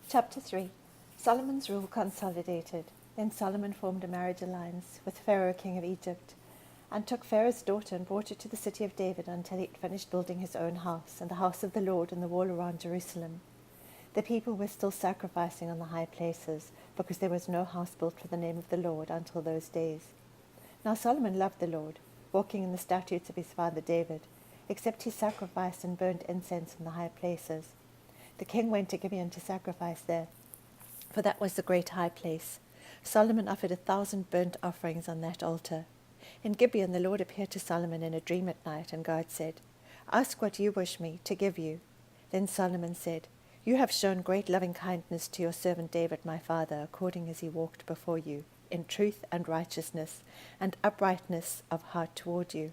Chapter 3. Solomon's rule consolidated. Then Solomon formed a marriage alliance with Pharaoh king of Egypt, and took Pharaoh's daughter and brought her to the city of David until he had finished building his own house, and the house of the Lord, and the wall around Jerusalem. The people were still sacrificing on the high places, because there was no house built for the name of the Lord until those days. Now Solomon loved the Lord, walking in the statutes of his father David, except he sacrificed and burnt incense in the high places. The king went to Gibeon to sacrifice there, for that was the great high place. Solomon offered 1,000 burnt offerings on that altar. In Gibeon the Lord appeared to Solomon in a dream at night, and God said, "Ask what you wish me to give you." Then Solomon said, "You have shown great loving kindness to your servant David my father, according as he walked before you, in truth and righteousness, and uprightness of heart toward you.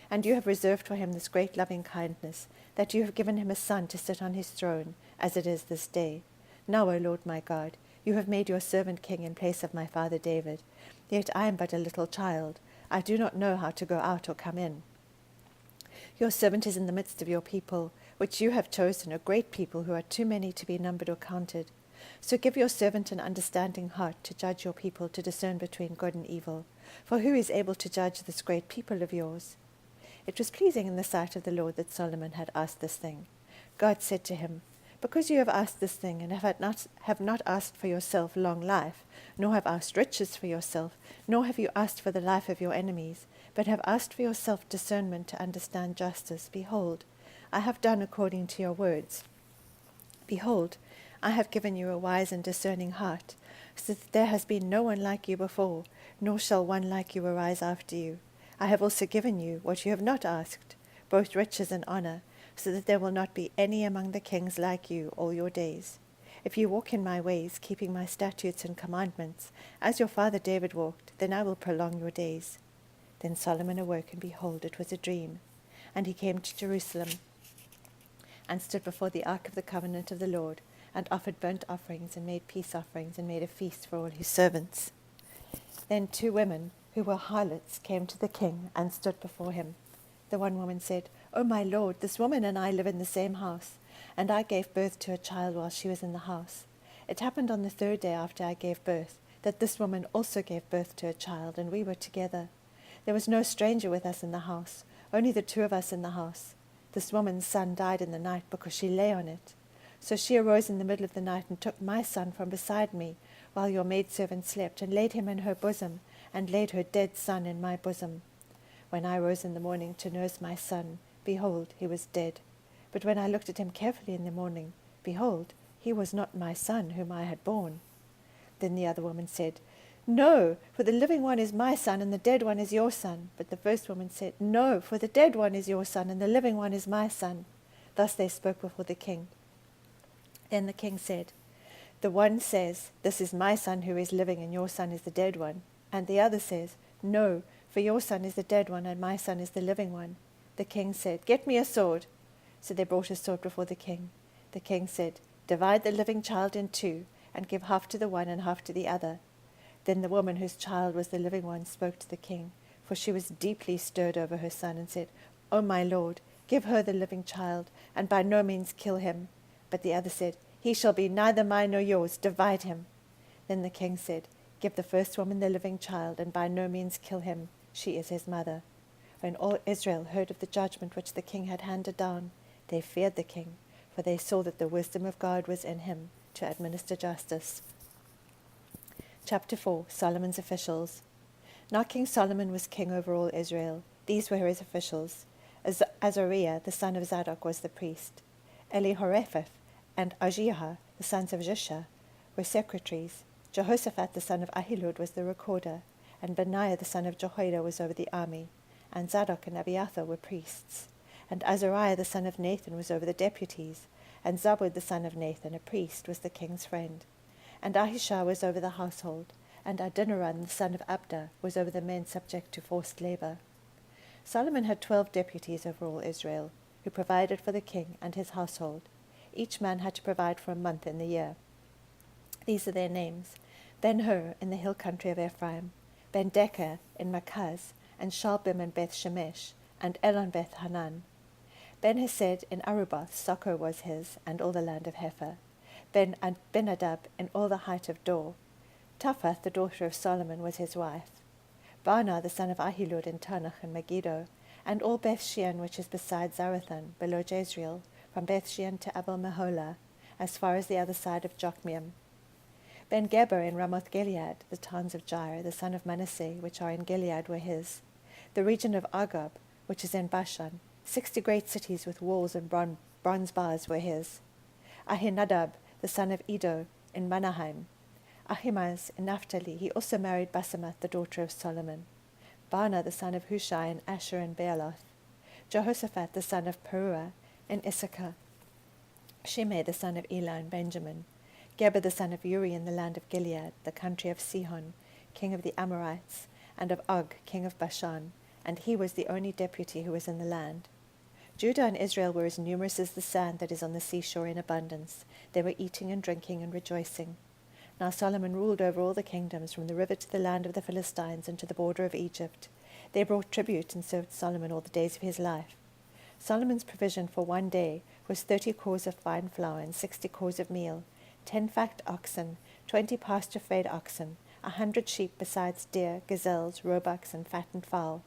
And you have reserved for him this great loving kindness, that you have given him a son to sit on his throne, as it is this day. Now, O Lord my God, you have made your servant king in place of my father David. Yet I am but a little child. I do not know how to go out or come in. Your servant is in the midst of your people, which you have chosen, a great people who are too many to be numbered or counted. So give your servant an understanding heart to judge your people, to discern between good and evil. For who is able to judge this great people of yours?" It was pleasing in the sight of the Lord that Solomon had asked this thing. God said to him, "Because you have asked this thing, and have not asked for yourself long life, nor have asked riches for yourself, nor have you asked for the life of your enemies, but have asked for yourself discernment to understand justice, behold, I have done according to your words. Behold, I have given you a wise and discerning heart, so that there has been no one like you before, nor shall one like you arise after you. I have also given you what you have not asked, both riches and honor, so that there will not be any among the kings like you all your days. If you walk in my ways, keeping my statutes and commandments, as your father David walked, then I will prolong your days." Then Solomon awoke, and behold, it was a dream. And he came to Jerusalem, and stood before the ark of the covenant of the Lord, and offered burnt offerings, and made peace offerings, and made a feast for all his servants. Then 2 women, who were harlots, came to the king, and stood before him. The one woman said, "O my lord, this woman and I live in the same house, and I gave birth to a child while she was in the house. It happened on the 3rd day after I gave birth, that this woman also gave birth to a child, and we were together. There was no stranger with us in the house, only the 2 of us in the house. This woman's son died in the night because she lay on it. So she arose in the middle of the night and took my son from beside me, while your maidservant slept, and laid him in her bosom, and laid her dead son in my bosom. When I rose in the morning to nurse my son, behold, he was dead. But when I looked at him carefully in the morning, behold, he was not my son whom I had borne." Then the other woman said, "No, for the living one is my son, and the dead one is your son." But the first woman said, "No, for the dead one is your son, and the living one is my son." Thus they spoke before the king. Then the king said, "The one says, 'This is my son who is living, and your son is the dead one.' And the other says, 'No, for your son is the dead one, and my son is the living one.'" The king said, "Get me a sword." So they brought a sword before the king. The king said, "Divide the living child in 2, and give half to the one and half to the other." Then the woman whose child was the living one spoke to the king, for she was deeply stirred over her son, and said, "O my lord, give her the living child, and by no means kill him." But the other said, "He shall be neither mine nor yours, divide him." Then the king said, "Give the first woman the living child, and by no means kill him. She is his mother." When all Israel heard of the judgment which the king had handed down, they feared the king, for they saw that the wisdom of God was in him to administer justice. Chapter 4. Solomon's officials. Now King Solomon was king over all Israel. These were his officials. Azariah, the son of Zadok, was the priest. Elihorephah and Ahijah, the sons of Jisha, were secretaries. Jehoshaphat, the son of Ahilud, was the recorder, and Benaiah, the son of Jehoiada, was over the army. And Zadok and Abiathar were priests. And Azariah, the son of Nathan, was over the deputies. And Zabud, the son of Nathan, a priest, was the king's friend. And Ahishah was over the household, and Adoniram, the son of Abda, was over the men subject to forced labor. Solomon had 12 deputies over all Israel, who provided for the king and his household. Each man had to provide for a month in the year. These are their names: Ben-Hur in the hill country of Ephraim, Ben-Deker in Makaz, and Shalbim in Beth-Shemesh, and Elon-Beth-Hanan. Ben-Hesed in Aruboth, Soco was his, and all the land of Hepher. Ben Abinadab in all the height of Dor. Taphath, the daughter of Solomon, was his wife. Baanah, the son of Ahilud, in Tanach and Megiddo, and all Beth-shean which is beside Zarethan, below Jezreel, from Beth-shean to Abel-Meholah, as far as the other side of Jokmeam. Ben-Geber in Ramoth-Gilead, the towns of Jair, the son of Manasseh, which are in Gilead, were his. The region of Argob, which is in Bashan, 60 great cities with walls and bronze bars were his. Ahinadab, the son of Edo, in Manaheim. Ahimaaz in Naphtali, he also married Basemath, the daughter of Solomon. Baanah, the son of Hushai, in Asher and Bealoth. Jehoshaphat, the son of Peruah, in Issachar. Shimei, the son of Elah, in Benjamin. Geber, the son of Uri, in the land of Gilead, the country of Sihon, king of the Amorites, and of Og, king of Bashan, and he was the only deputy who was in the land. Judah and Israel were as numerous as the sand that is on the seashore in abundance. They were eating and drinking and rejoicing. Now Solomon ruled over all the kingdoms, from the river to the land of the Philistines and to the border of Egypt. They brought tribute and served Solomon all the days of his life. Solomon's provision for one day was 30 cors of fine flour and 60 cors of meal, 10 fat oxen, 20 pasture-fed oxen, 100 sheep, besides deer, gazelles, roebucks, and fattened fowl.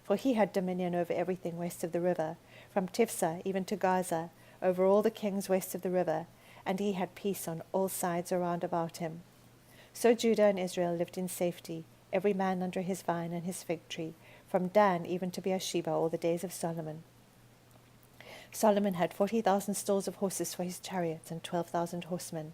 For he had dominion over everything west of the river, from Tifsah even to Gaza, over all the kings west of the river, and he had peace on all sides around about him. So Judah and Israel lived in safety, every man under his vine and his fig tree, from Dan even to Beersheba, all the days of Solomon. Solomon had 40,000 stalls of horses for his chariots and 12,000 horsemen.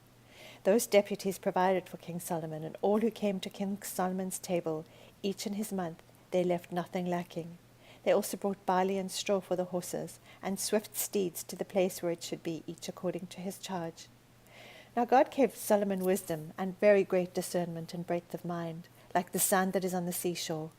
Those deputies provided for King Solomon, and all who came to King Solomon's table, each in his month, they left nothing lacking. They also brought barley and straw for the horses, and swift steeds to the place where it should be, each according to his charge. Now God gave Solomon wisdom, and very great discernment and breadth of mind, like the sand that is on the seashore.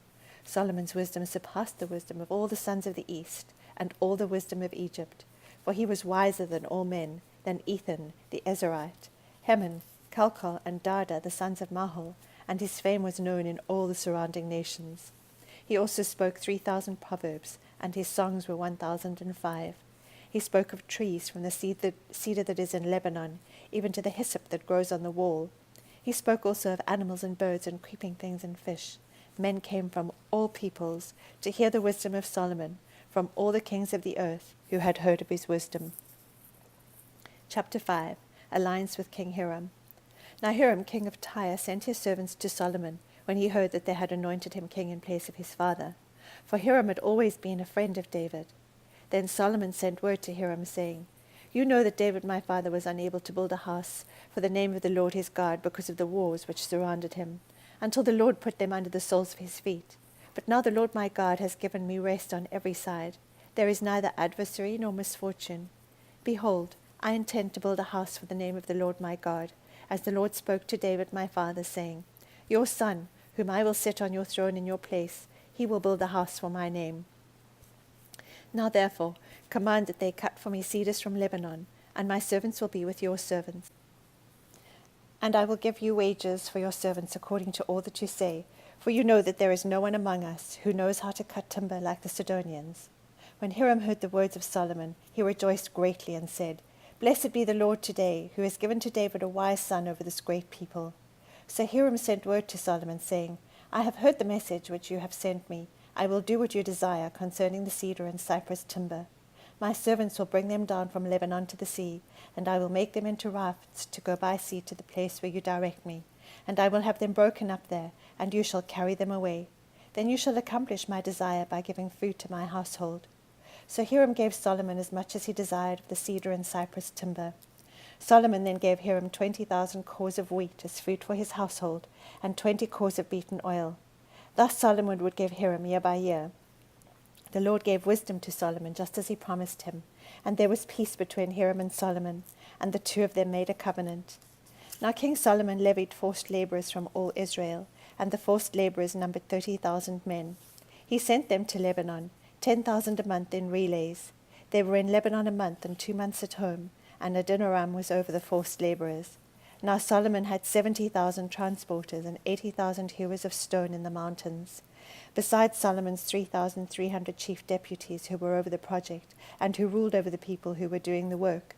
Solomon's wisdom surpassed the wisdom of all the sons of the east, and all the wisdom of Egypt. For he was wiser than all men, than Ethan the Ezrahite, Heman, Calcol, and Darda, the sons of Mahol, and his fame was known in all the surrounding nations. He also spoke 3,000 proverbs, and his songs were 1,005. He spoke of trees, from the cedar that is in Lebanon, even to the hyssop that grows on the wall. He spoke also of animals and birds and creeping things and fish. Men came from all peoples to hear the wisdom of Solomon, from all the kings of the earth who had heard of his wisdom. Chapter 5. Alliance with King Hiram. Now Hiram, king of Tyre, sent his servants to Solomon when he heard that they had anointed him king in place of his father. For Hiram had always been a friend of David. Then Solomon sent word to Hiram, saying, You know that David my father was unable to build a house for the name of the Lord his God because of the wars which surrounded him, until the Lord put them under the soles of his feet. But now the Lord my God has given me rest on every side. There is neither adversary nor misfortune. Behold, I intend to build a house for the name of the Lord my God, as the Lord spoke to David my father, saying, Your son, whom I will set on your throne in your place, he will build a house for my name. Now therefore, command that they cut for me cedars from Lebanon, and my servants will be with your servants. And I will give you wages for your servants according to all that you say, for you know that there is no one among us who knows how to cut timber like the Sidonians. When Hiram heard the words of Solomon, he rejoiced greatly and said, Blessed be the Lord today, who has given to David a wise son over this great people. So Hiram sent word to Solomon, saying, I have heard the message which you have sent me. I will do what you desire concerning the cedar and cypress timber. My servants will bring them down from Lebanon to the sea, and I will make them into rafts to go by sea to the place where you direct me. And I will have them broken up there, and you shall carry them away. Then you shall accomplish my desire by giving food to my household. So Hiram gave Solomon as much as he desired of the cedar and cypress timber. Solomon then gave Hiram 20,000 cors of wheat as food for his household, and 20 cors of beaten oil. Thus Solomon would give Hiram year by year. The Lord gave wisdom to Solomon, just as he promised him, and there was peace between Hiram and Solomon, and the two of them made a covenant. Now King Solomon levied forced laborers from all Israel, and the forced laborers numbered 30,000 men. He sent them to Lebanon, 10,000 a month in relays. They were in Lebanon a month and 2 months at home, and Adoniram was over the forced laborers. Now Solomon had 70,000 transporters and 80,000 hewers of stone in the mountains, besides Solomon's 3,300 chief deputies who were over the project and who ruled over the people who were doing the work.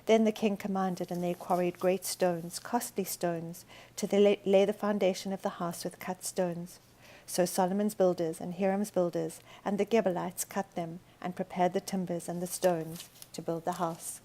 Then the king commanded, and they quarried great stones, costly stones, to lay the foundation of the house with cut stones. So Solomon's builders and Hiram's builders and the Gebalites cut them and prepared the timbers and the stones to build the house.